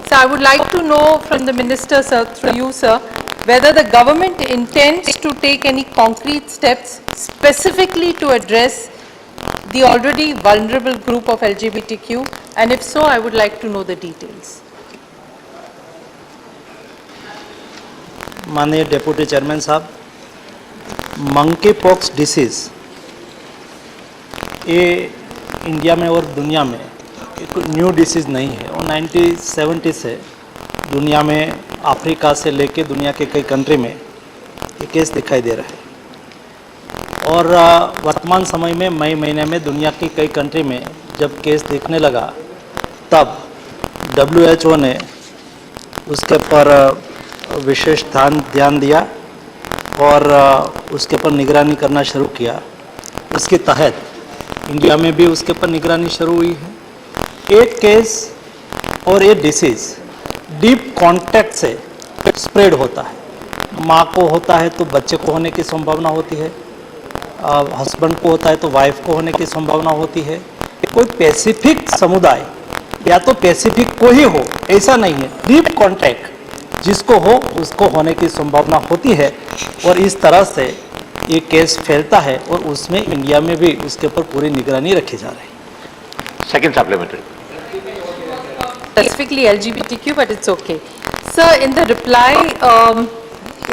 So I would like to know from the Minister, sir, through you, sir, whether the government intends to take any concrete steps specifically to address the already vulnerable group of LGBTQ, and if so, I would like to know the details. माननीय deputy chairman साहब, monkey pox disease ये India में और दुनिया में एक new disease नहीं है और 1970 से दुनिया में अफ्रीका से लेके दुनिया के कई कंट्री में ये केस दिखाई दे रहा है और वर्तमान समय में मई महीने में दुनिया की कई कंट्री में जब केस दिखने लगा तब WHO ने उसके पर विशेष ध्यान दिया और उसके पर निगरानी करना शुरू किया। इसके तहत इंडिया में भी उसके पर निगरानी शुरू हुई है। एक केस और ये डिसीज़ डीप कांटेक्ट से स्प्रेड होता है। माँ को होता है तो बच्चे को होने की संभावना होती है, हस्बैंड को होता है तो वाइफ को होने की संभावना होती है। कोई स्पेसिफिक समुदाय या तो स्पेसिफिक को ही हो ऐसा नहीं है, डीप कांटेक्ट जिसको हो उसको होने की संभावना होती है और इस तरह से ये केस फैलता है और उसमें इंडिया में भी उसके ऊपर पूरी निगरानी रखी जा रही है। Second supplementary. Specifically LGBTQ, but it's okay. Sir, in the reply,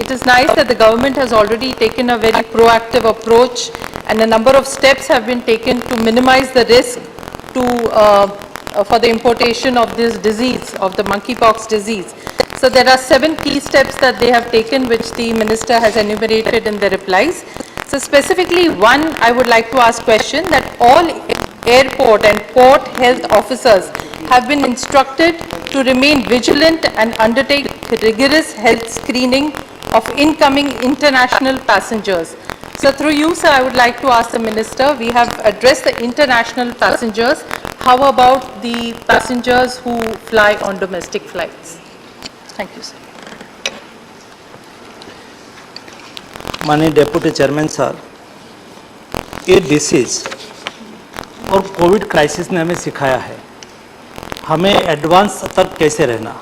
it is nice that the government has already taken a very proactive approach and a number of steps have been taken to minimize the risk for the importation of this disease, of the monkeypox disease. So there are 7 key steps that they have taken which the Minister has enumerated in the replies. So specifically one, I would like to ask question that all airport and port health officers have been instructed to remain vigilant and undertake rigorous health screening of incoming international passengers. So through you, sir, I would like to ask the Minister, we have addressed the international passengers. How about the passengers who fly on domestic flights? Thank you, sir. माननीय deputy chairman sir, ये disease और Covid crisis ने हमें सिखाया है हमें advance सतर्क कैसे रहना,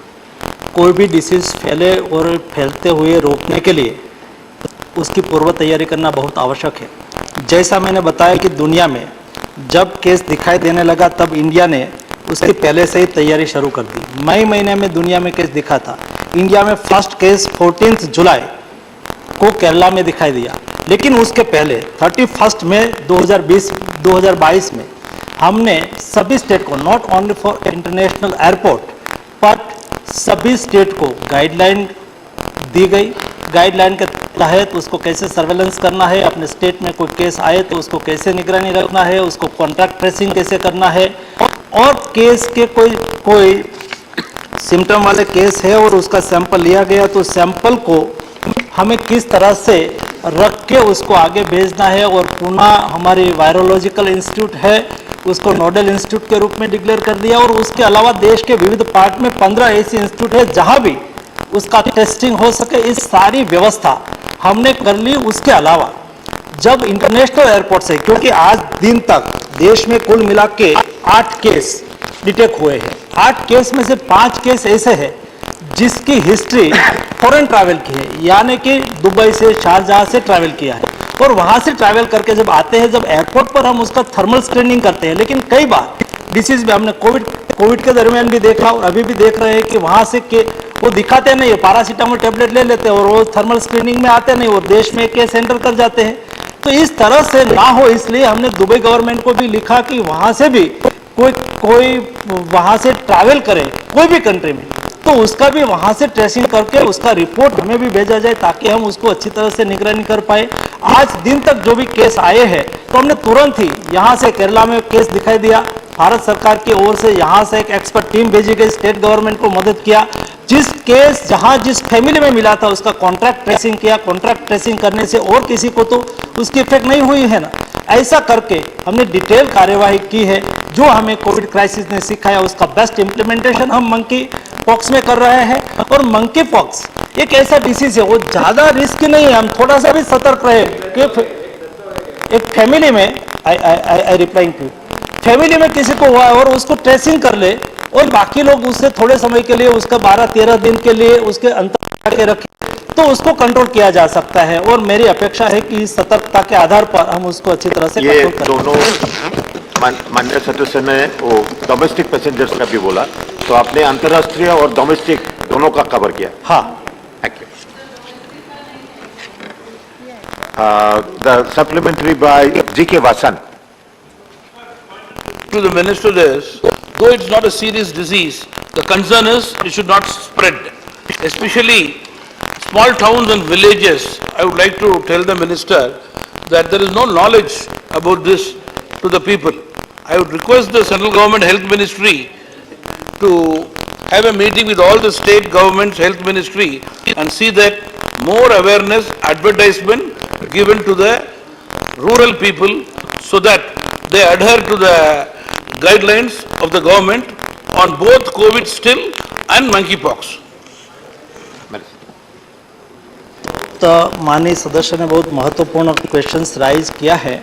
कोई भी डिसीज़ फैले और फैलते हुए रोकने के लिए उसकी पूर्व तैयारी करना बहुत आवश्यक है। जैसा मैंने बताया कि दुनिया में जब केस दिखाई देने लगा तब इंडिया ने उसकी पहले से ही तैयारी शुरू कर दी। मई महीने में दुनिया में केस दिखा था। इंडिया में फर्स्ट केस 14 जुलाई को केरला में दिखाई दिया, लेकिन उसके पहले 31 मई 2022 में हमने सभी स्टेट को, not only for international airport but सभी स्टेट को गाइडलाइन दी गई। गाइडलाइन के तहत उसको कैसे सर्वेलेंस करना है, अपने स्टेट में कोई केस आए तो उसको कैसे निगरानी रखना है, उसको कॉन्टैक्ट ट्रेसिंग कैसे करना है, और केस के कोई सिम्टम वाले केस है और उसका सैंपल लिया गया तो सैंपल को हमें किस तरह से रख के उसको आगे भेजना है। और पुणे हमारी वायरोलॉजिकल इंस्टीट्यूट है, उसको नोडल इंस्टीट्यूट के रूप में डिक्लेयर कर दिया। और उसके अलावा देश के विविध पार्ट में 15 ऐसी इंस्टीट्यूट है जहां भी उसका टेस्टिंग हो सके, इस सारी व्यवस्था हमने कर ली। उसके अलावा जब इंटरनेशनल एयरपोर्ट से, क्योंकि आज दिन तक देश में कुल मिला के 8 केस डिटेक्ट हुए हैं, 8 केस में से 5 केस ऐसे हैं जिसकी हिस्ट्री फॉरेन ट्रैवल की है, यानी कि दुबई से, शारजाह से ट्रैवल किया है, और वहाँ से ट्रैवल करके जब आते हैं, जब एयरपोर्ट पर हम उसका थर्मल स्क्रीनिंग करते हैं, लेकिन कई बार डिसीज में हमने कोविड के दरमियान भी देखा और अभी भी देख रहे हैं कि वहाँ से के वो दिखाते नहीं है, पैरासीटामोल टेबलेट ले लेते हैं और वो थर्मल स्क्रीनिंग में आते नहीं और देश में केस एंटर कर जाते हैं। तो इस तरह से ना हो, इसलिए हमने दुबई गवर्नमेंट को भी लिखा कि वहाँ से भी कोई वहाँ से ट्रैवल करे कोई भी कंट्री में, तो उसका भी वहाँ से ट्रेसिंग करके उसका रिपोर्ट हमें भी भेजा जाए ताकि हम उसको अच्छी तरह से निगरानी कर पाए। आज दिन तक जो भी केस आए हैं तो हमने तुरंत ही यहाँ से केरला में केस दिखाई दिया, भारत सरकार की ओर से यहाँ से एक एक्सपर्ट टीम भेजी गई, स्टेट गवर्नमेंट को मदद किया, जिस केस जहाँ जिस फैमिली में मिला था उसका कॉन्ट्रैक्ट ट्रेसिंग किया, कॉन्ट्रैक्ट ट्रेसिंग करने से और किसी को तो उसकी इफेक्ट नहीं हुई है ना। ऐसा करके हमने डिटेल कार्यवाही की है, जो हमें कोविड क्राइसिस ने सिखाया उसका बेस्ट इम्प्लीमेंटेशन हम मंकी पॉक्स में कर रहे हैं। और मंकी पॉक्स एक ऐसा डिसीज है, वो ज्यादा रिस्क नहीं है, हम थोड़ा सा भी सतर्क रहे कि एक फैमिली में आई रिप्लाइंग टू फैमिली में किसी को हुआ है और उसको ट्रेसिंग कर ले और बाकी लोग उससे थोड़े समय के लिए उसका 12-13 दिन के लिए उसके अंतर के रखें तो उसको कंट्रोल किया जा सकता है। और मेरी अपेक्षा है कि इस सतर्कता के आधार पर हम उसको अच्छी तरह से ये कंट्रोल दोनों माननीय सदस्य ने वो डोमेस्टिक पैसेंजर्स का भी बोला, तो आपने अंतर्राष्ट्रीय और डोमेस्टिक दोनों का कवर किया। हाँ, thank you. The supplementary by GK. Vasan. To the minister is, though it's not a serious disease, the concern is it should not spread, especially small towns and villages. I would like to tell the minister that there is no knowledge about this to the people. I would request the central government health ministry to have a meeting with all the state governments health ministry and see that more awareness advertisement given to the rural people so that they adhere to the guidelines of the government on both COVID still and monkeypox. तो माननीय सदस्य ने बहुत महत्वपूर्ण questions rise किया है।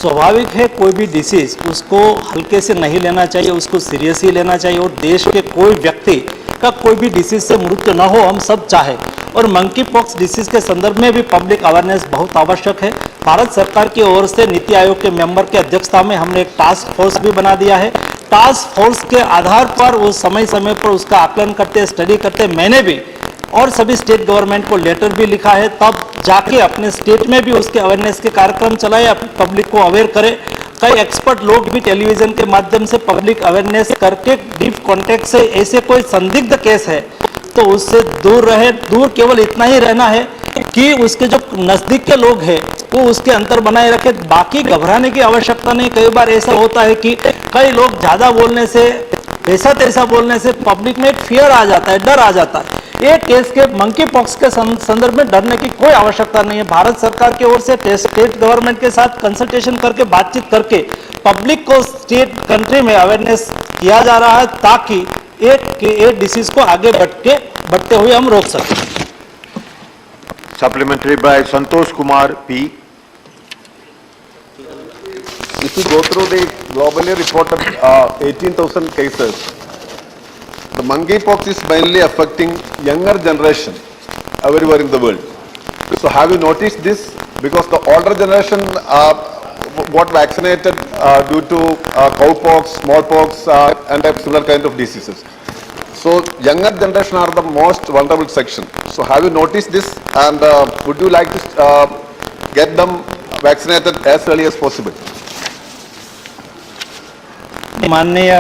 स्वाभाविक है कोई भी डिसीज उसको हल्के से नहीं लेना चाहिए, उसको सीरियस ही लेना चाहिए और देश के कोई व्यक्ति का कोई भी डिसीज से मृत्यु न हो, हम सब चाहे। और मंकी पॉक्स डिसीज के संदर्भ में भी पब्लिक अवेयरनेस बहुत आवश्यक है। भारत सरकार की ओर से नीति आयोग के मेंबर की अध्यक्षता में हमने एक टास्क फोर्स भी बना दिया है। टास्क फोर्स के आधार पर वो समय समय पर उसका आकलन करते, स्टडी करते। मैंने भी और सभी स्टेट गवर्नमेंट को लेटर भी लिखा है, तब जाके अपने स्टेट में भी उसके अवेयरनेस के कार्यक्रम चलाए, पब्लिक को अवेयर करे। कई एक्सपर्ट लोग भी टेलीविजन के माध्यम से पब्लिक अवेयरनेस करके डीप कॉन्टेक्ट से ऐसे कोई संदिग्ध केस है तो उससे दूर रहे। दूर केवल इतना ही रहना है कि उसके जो नजदीक के लोग हैं वो उसके अंतर बनाए रखे, बाकी घबराने की आवश्यकता नहीं। कई बार ऐसा होता है कि कई लोग ज्यादा बोलने से, ऐसा तैसा बोलने से पब्लिक में एक फियर आ जाता है, डर आ जाता है। ये केस के मंकी पॉक्स के संदर्भ में डरने की कोई आवश्यकता नहीं है। भारत सरकार की ओर से स्टेट गवर्नमेंट के साथ कंसल्टेशन करके, बातचीत करके पब्लिक को स्टेट कंट्री में अवेयरनेस किया जा रहा है ताकि एक डिसीज को आगे बढ़ते हुए हम रोक सकें। Supplementary by Santosh Kumar P. If you go through the globally reported 18,000 cases, the monkeypox is mainly affecting younger generation everywhere in the world. So have you noticed this? Because the older generation got vaccinated due to cowpox, smallpox and similar kind of diseases. So younger generation are the most vulnerable section. So have you noticed this, and would you like to get them vaccinated as early as possible? माननीय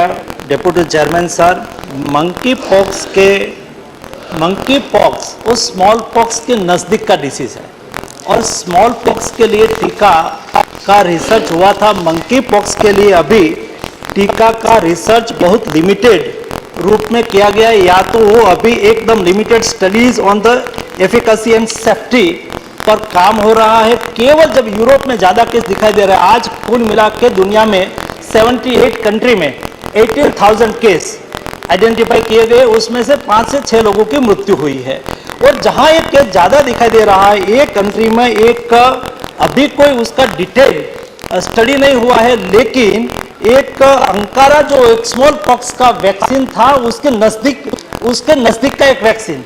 deputy chairman sir, monkey pox उस small pox के नज़दीक का disease है और small pox के लिए टीका का रिसर्च हुआ था। मंकी पॉक्स के लिए अभी टीका का रिसर्च बहुत लिमिटेड रूप में किया गया है, या तो वो अभी एकदम limited studies on the efficacy and safety पर काम हो रहा है। केवल जब यूरोप में ज़्यादा केस दिखाई दे रहा है, आज कुल मिला के दुनिया में 78 कंट्री में 18,000 केस आइडेंटिफाई किए गए, उसमें से 5 से 6 लोगों की मृत्यु हुई है। और जहां एक केस ज्यादा दिखाई दे रहा है, एक कंट्री में एक अभी कोई उसका डिटेल स्टडी नहीं हुआ है, लेकिन एक अंकारा जो एक स्मॉल पॉक्स का वैक्सीन था उसके नजदीक उसके नज़दीक का एक वैक्सीन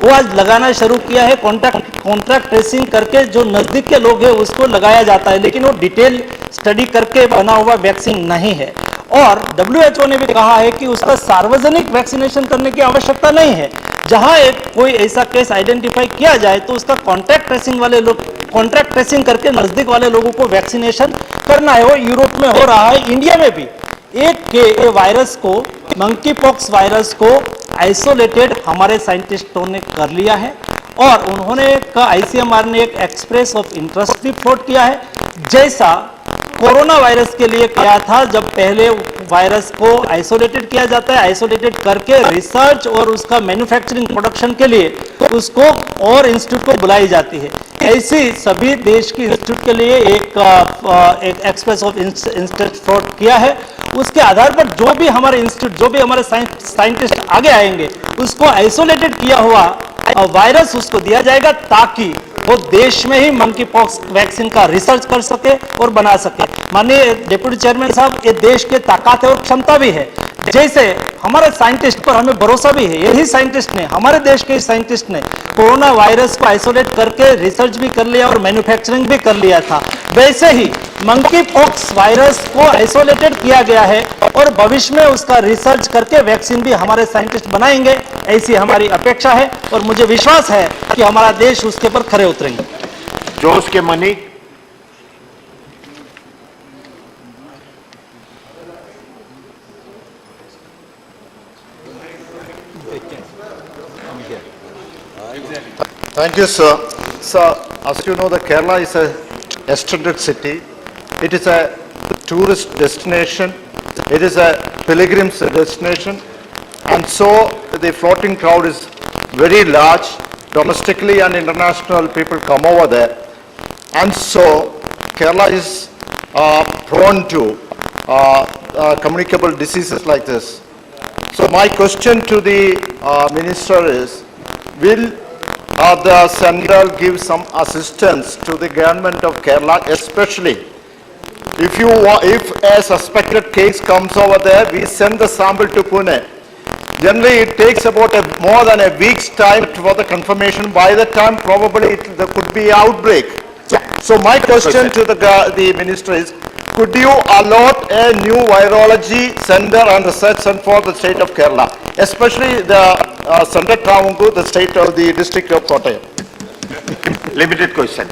वो आज लगाना शुरू किया है। कॉन्ट्रैक्ट ट्रेसिंग करके जो नज़दीक के लोग हैं उसको लगाया जाता है, लेकिन वो डिटेल स्टडी करके बना हुआ वैक्सीन नहीं है। और WHO ने भी कहा है कि उसका सार्वजनिक वैक्सीनेशन करने की आवश्यकता नहीं है। जहां एक कोई ऐसा केस आइडेंटिफाई किया जाए तो उसका कॉन्ट्रैक्ट ट्रेसिंग करके नज़दीक वाले लोगों को वैक्सीनेशन करना है। वो यूरोप में हो रहा है, इंडिया में भी एक वायरस को, मंकी पॉक्स वायरस को आइसोलेटेड हमारे साइंटिस्टों ने कर लिया है और उन्होंने ICMR ने एक एक्सप्रेस ऑफ इंटरेस्ट भी फ्लोट किया है, जैसा कोरोना वायरस के लिए किया था। जब पहले वायरस को आइसोलेटेड किया जाता है, आइसोलेटेड करके रिसर्च और उसका मैन्युफैक्चरिंग प्रोडक्शन के लिए उसको और इंस्टीट्यूट को बुलाई जाती है। ऐसी सभी देश की इंस्टीट्यूट के लिए एक एक्सप्रेस ऑफ इंटरेस्ट फ्लोट किया है। उसके आधार पर जो भी हमारे इंस्टीट्यूट, जो भी हमारे साइंटिस्ट आगे आएंगे, उसको आइसोलेटेड किया हुआ वायरस उसको दिया जाएगा ताकि वो देश में ही मंकी पॉक्स वैक्सीन का रिसर्च कर सके और बना सके। माननीय डिप्टी चेयरमैन साहब, ये देश के ताकत है और क्षमता भी है। जैसे हमारे साइंटिस्ट पर हमें भरोसा भी है, यही साइंटिस्ट ने, हमारे देश के साइंटिस्ट ने कोरोना वायरस को आइसोलेट करके रिसर्च भी कर लिया और मैन्युफैक्चरिंग भी कर लिया था, वैसे ही मंकी पॉक्स वायरस को आइसोलेटेड किया गया है और भविष्य में उसका रिसर्च करके वैक्सीन भी हमारे साइंटिस्ट बनाएंगे, ऐसी हमारी अपेक्षा है और मुझे विश्वास है कि हमारा देश उसके पर खरे उतरेंगे। जोश के money. Thank you, sir. Sir, as you know, the Kerala is a extended city. It is a tourist destination. It is a pilgrim's destination. And so the floating crowd is very large. Domestically and international people come over there. And so Kerala is prone to communicable diseases like this. So my question to the minister is, will the central give some assistance to the government of Kerala, especially if a suspected case comes over there, we send the sample to Pune. Generally, it takes about more than a week's time for the confirmation. By the time, probably there could be outbreak. So my question to the minister is, could you allot a new virology center and research center for the state of Kerala, especially the Center Travancore, the state of the district of Kottayam? Limited question.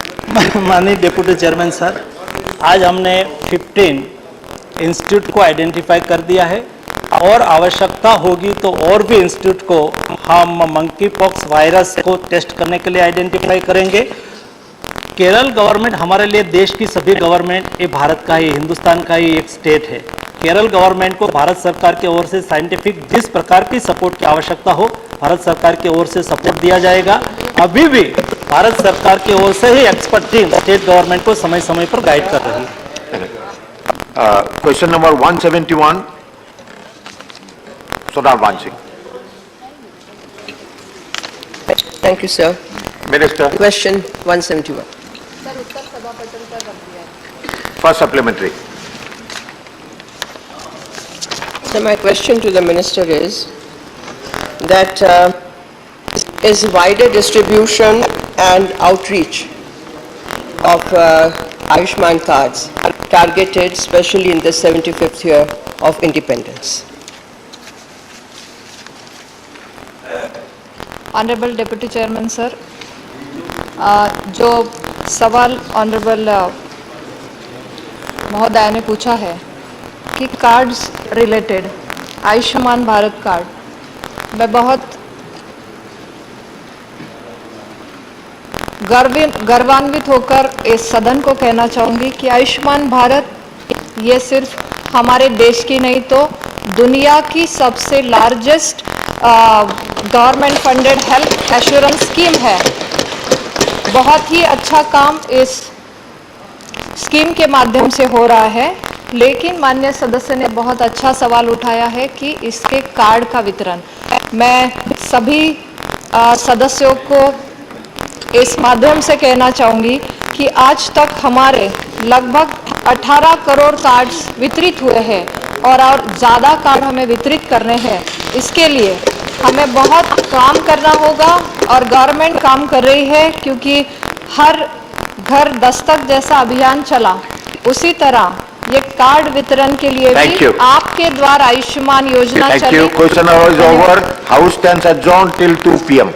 माननीय deputy chairman sir, आज हमने 15 institute को identify कर दिया है और आवश्यकता होगी तो और भी इंस्टीट्यूट को हम मंकी पॉक्स वायरस को टेस्ट करने के लिए आइडेंटिफाई करेंगे। केरल गवर्नमेंट हमारे लिए, देश की सभी गवर्नमेंट, ये भारत का ही, हिंदुस्तान का ही एक स्टेट है। केरल गवर्नमेंट को भारत सरकार की ओर से साइंटिफिक जिस प्रकार की सपोर्ट की आवश्यकता हो, भारत सरकार की ओर से सपोर्ट दिया जाएगा। अभी भी भारत सरकार की ओर से ही एक्सपर्ट टीम स्टेट गवर्नमेंट को समय समय पर गाइड कर रही है। Question number 171, Sodar Vanchik. Thank you, sir. Minister. Question 171. First supplementary. So my question to the minister is that is wider distribution and outreach of Ayushman cards targeted especially in the 75th year of independence? Honorable Deputy Chairman sir, जो सवाल honourable महोदय ने पूछा है कि cards related Ayushman Bharat card, मैं बहुत गर्वान्वित होकर इस सदन को कहना चाहूँगी कि आयुष्मान भारत ये सिर्फ हमारे देश की नहीं तो दुनिया की सबसे largest government funded health assurance scheme है। बहुत ही अच्छा काम इस स्कीम के माध्यम से हो रहा है, लेकिन माननीय सदस्य ने बहुत अच्छा सवाल उठाया है कि इसके कार्ड का वितरण। मैं सभी सदस्यों को इस माध्यम से कहना चाहूँगी कि आज तक हमारे लगभग 18 करोड़ कार्ड्स वितरित हुए हैं और ज़्यादा कार्ड हमें वितरित करने हैं। इसके लिए हमें बहुत काम करना होगा और गवर्नमेंट काम कर रही है, क्योंकि हर घर दस्तक जैसा अभियान चला, उसी तरह ये कार्ड वितरण के लिए Thank भी you. आपके द्वारा आयुष्मान योजना Thank चले। you. Question hour is over. House stands adjourned till 2 p.m.